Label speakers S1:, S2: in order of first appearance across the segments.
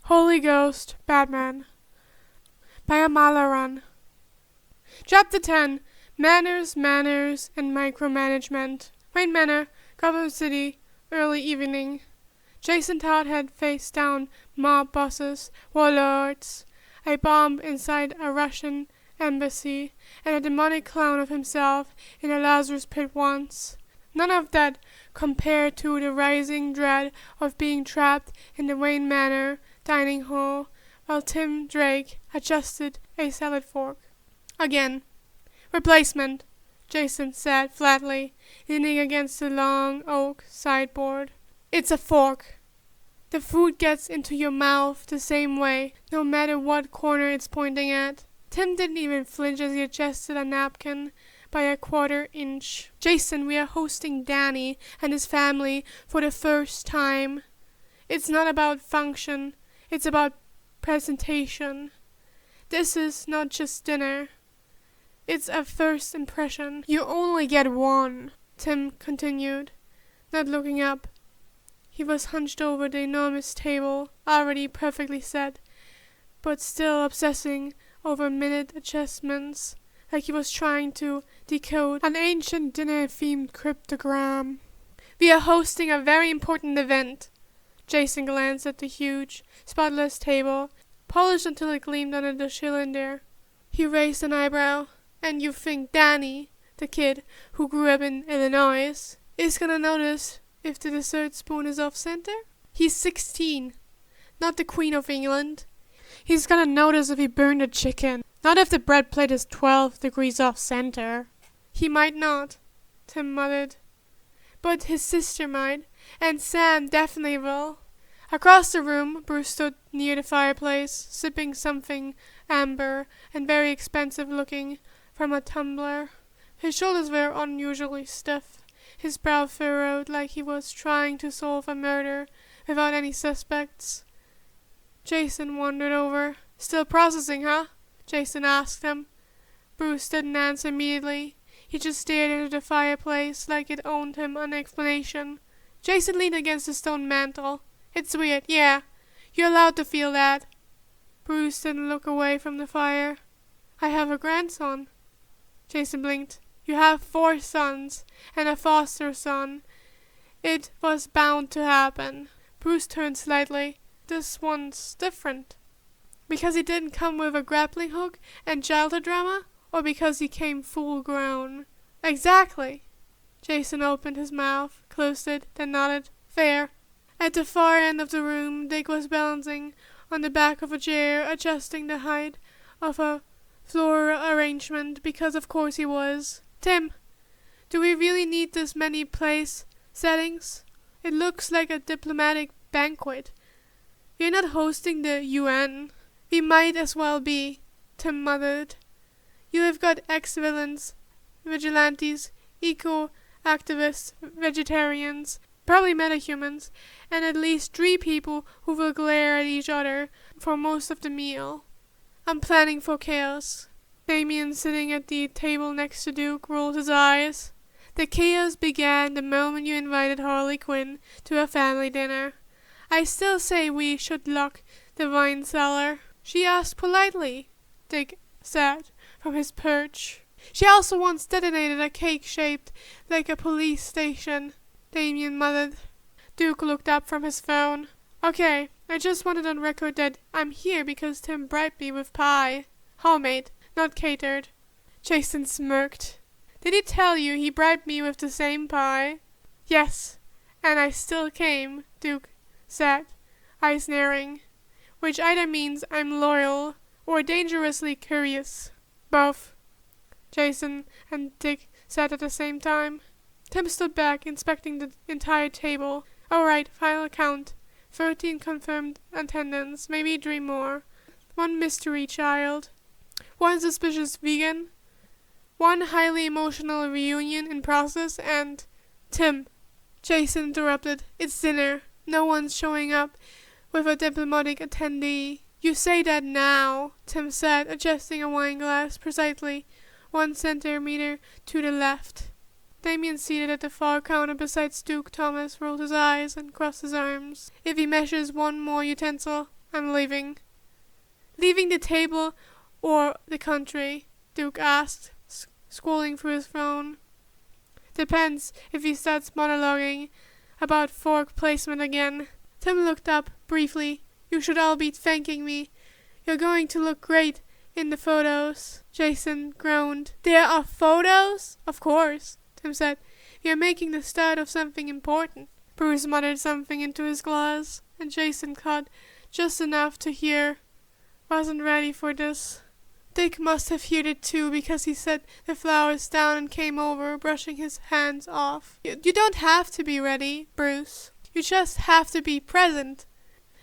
S1: Holy Ghost, Batman. By Amorloran. Chapter 10. Manners, and Micromanagement. Wayne Manor, Gotham City, early evening. Jason Todd had faced down mob bosses, warlords, a bomb inside a Russian embassy, and a demonic clone of himself in a Lazarus pit once. None of that compared to the rising dread of being trapped in the Wayne Manor dining hall while Tim Drake adjusted a salad fork. Again. Replacement, Jason said flatly, leaning against the long oak sideboard. It's a fork. The food gets into your mouth the same way, no matter what corner it's pointing at. Tim didn't even flinch as he adjusted a napkin by a quarter-inch. Jason, we are hosting Danny and his family for the first time. It's not about function, it's about presentation. This is not just dinner. It's a first impression. You only get one, Tim continued, not looking up. He was hunched over the enormous table, already perfectly set, but still obsessing over minute adjustments, like he was trying to decode an ancient dinner-themed cryptogram. We are hosting a very important event. Jason glanced at the huge, spotless table, polished until it gleamed under the cylinder. He raised an eyebrow. And you think Danny, the kid who grew up in Illinois, is gonna notice if the dessert spoon is off-center? He's 16, not the Queen of England. He's gonna notice if he burned a chicken, not if the bread plate is 12 degrees off-center. He might not, Tim muttered. But his sister might, and Sam definitely will. Across the room, Bruce stood near the fireplace, sipping something amber and very expensive looking from a tumbler. His shoulders were unusually stiff, his brow furrowed like he was trying to solve a murder without any suspects. Jason wandered over. Still processing, huh? Jason asked him. Bruce didn't answer immediately. He just stared into the fireplace like it owed him an explanation. Jason leaned against the stone mantel. It's weird, yeah. You're allowed to feel that. Bruce didn't look away from the fire. I have a grandson. Jason blinked. You have 4 sons and a foster son. It was bound to happen. Bruce turned slightly. This one's different. Because he didn't come with a grappling hook and childhood drama, or because he came full grown? Exactly. Jason opened his mouth, closed it, then nodded. Fair. At the far end of the room, Dick was balancing on the back of a chair, adjusting the height of a floral arrangement, because of course he was. Tim, do we really need this many place settings? It looks like a diplomatic banquet. We're not hosting the UN. We might as well be, Tim muttered. You have got ex-villains, vigilantes, eco-activists, vegetarians, probably metahumans, and at least 3 people who will glare at each other for most of the meal. I'm planning for chaos. Damien, sitting at the table next to Duke, rolled his eyes. The chaos began the moment you invited Harley Quinn to a family dinner. I still say we should lock the wine cellar. She asked politely, Dick said from his perch. She also once detonated a cake shaped like a police station, Damien muttered. Duke looked up from his phone. Okay, I just wanted on record that I'm here because Tim bribed me with pie. Homemade, not catered. Jason smirked. Did he tell you he bribed me with the same pie? Yes, and I still came, Duke said, eyes narrowing. Which either means I'm loyal or dangerously curious. Both, Jason and Dick said at the same time. Tim stood back, inspecting the entire table. All right, final count. 13 confirmed attendance, maybe 3 more. 1 mystery child. 1 suspicious vegan. 1 highly emotional reunion in process, and... Tim, Jason interrupted. It's dinner. No one's showing up with a diplomatic attendee. You say that now, Tim said, adjusting a wine glass precisely 1 centimeter to the left. Damien, seated at the far counter beside Duke Thomas, rolled his eyes and crossed his arms. If he measures 1 more utensil, I'm leaving. Leaving the table or the country? Duke asked, scrolling through his phone. Depends if he starts monologuing about fork placement again. Tim looked up briefly. You should all be thanking me. You're going to look great in the photos. Jason groaned. There are photos? Of course, Tim said. You're making the start of something important. Bruce muttered something into his glass, and Jason caught just enough to hear. Wasn't ready for this. Dick must have heard it too, because he set the flowers down and came over, brushing his hands off. You don't have to be ready, Bruce. You just have to be present.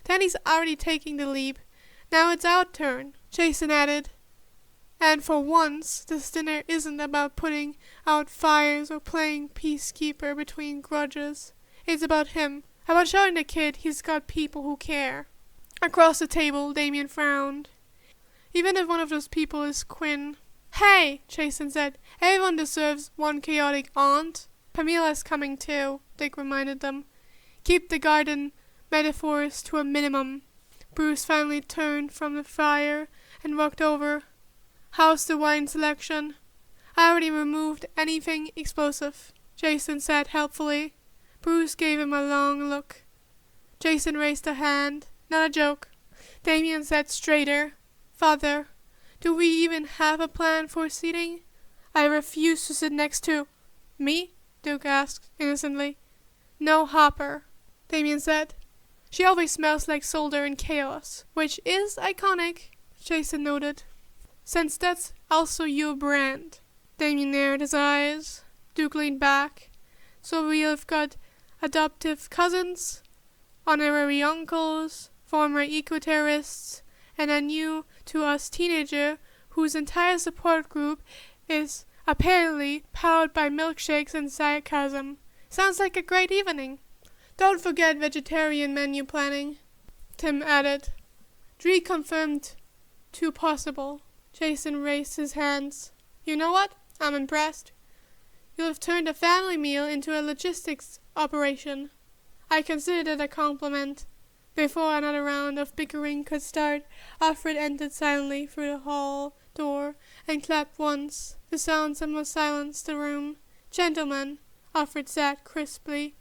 S1: Danny's already taking the leap. Now it's our turn, Jason added. And for once, this dinner isn't about putting out fires or playing peacekeeper between grudges. It's about him. About showing the kid he's got people who care. Across the table, Damien frowned. Even if one of those people is Quinn. Hey, Jason said. Everyone deserves one chaotic aunt. Pamela's coming too, Dick reminded them. Keep the garden metaphors to a minimum. Bruce finally turned from the fire and walked over. How's the wine selection? I already removed anything explosive, Jason said helpfully. Bruce gave him a long look. Jason raised a hand. Not a joke. Damien said straighter. Father, do we even have a plan for seating? I refuse to sit next to... Me? Duke asked innocently. No Hopper, Damien said. She always smells like solder and chaos, which is iconic, Jason noted. Since that's also your brand. Damien narrowed his eyes. Duke leaned back. So we've got adoptive cousins, honorary uncles, former eco-terrorists, and a new to us teenager whose entire support group is apparently powered by milkshakes and sarcasm. Sounds like a great evening. Don't forget vegetarian menu planning, Tim added. Dree confirmed 2 possible. Jason raised his hands. You know what? I'm impressed. You'll have turned a family meal into a logistics operation. I considered it a compliment. Before another round of bickering could start, Alfred entered silently through the hall door and clapped once. The sound somewhat silenced the room. Gentlemen, Alfred said crisply,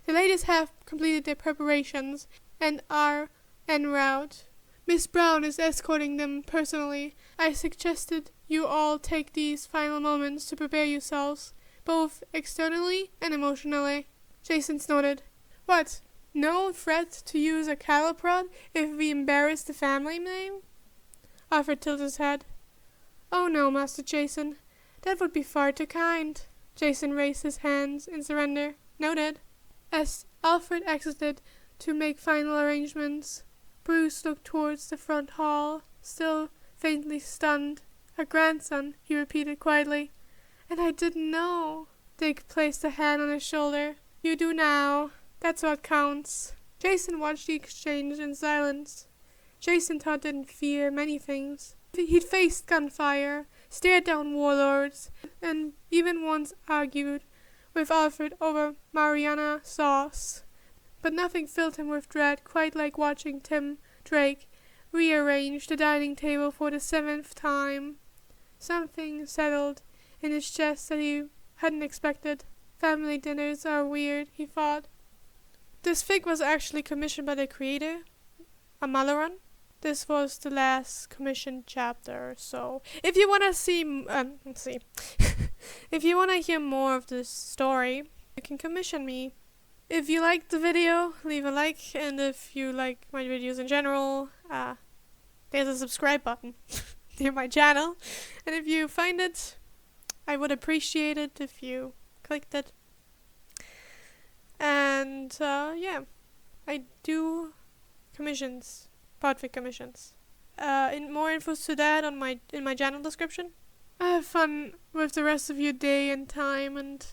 S1: the ladies have completed their preparations and are en route. Miss Brown is escorting them personally. I suggested you all take these final moments to prepare yourselves, both externally and emotionally. Jason snorted. What? No threat to use a cattle prod if we embarrass the family name? Alfred tilted his head. Oh no, Master Jason. That would be far too kind. Jason raised his hands in surrender. Noted. As Alfred exited to make final arrangements, Bruce looked towards the front hall, still faintly stunned. A grandson, he repeated quietly. And I didn't know. Dick placed a hand on his shoulder. You do now. That's what counts. Jason watched the exchange in silence. Jason Todd didn't fear many things. He'd faced gunfire, stared down warlords, and even once argued with Alfred over Mariana sauce. But nothing filled him with dread quite like watching Tim Drake rearrange the dining table for the 7th time. Something settled in his chest that he hadn't expected. Family dinners are weird, he thought. This fic was actually commissioned by the creator, Amorloran. This was the last commissioned chapter, so if you want to if you want to hear more of this story, you can commission me. If you liked the video, leave a like, and if you like my videos in general, there's a subscribe button near my channel, and if you find it, I would appreciate it if you clicked it. And yeah, I do commissions, Podfic commissions. In more info to that in my channel description. Have fun with the rest of your day and time, and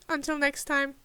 S1: until next time.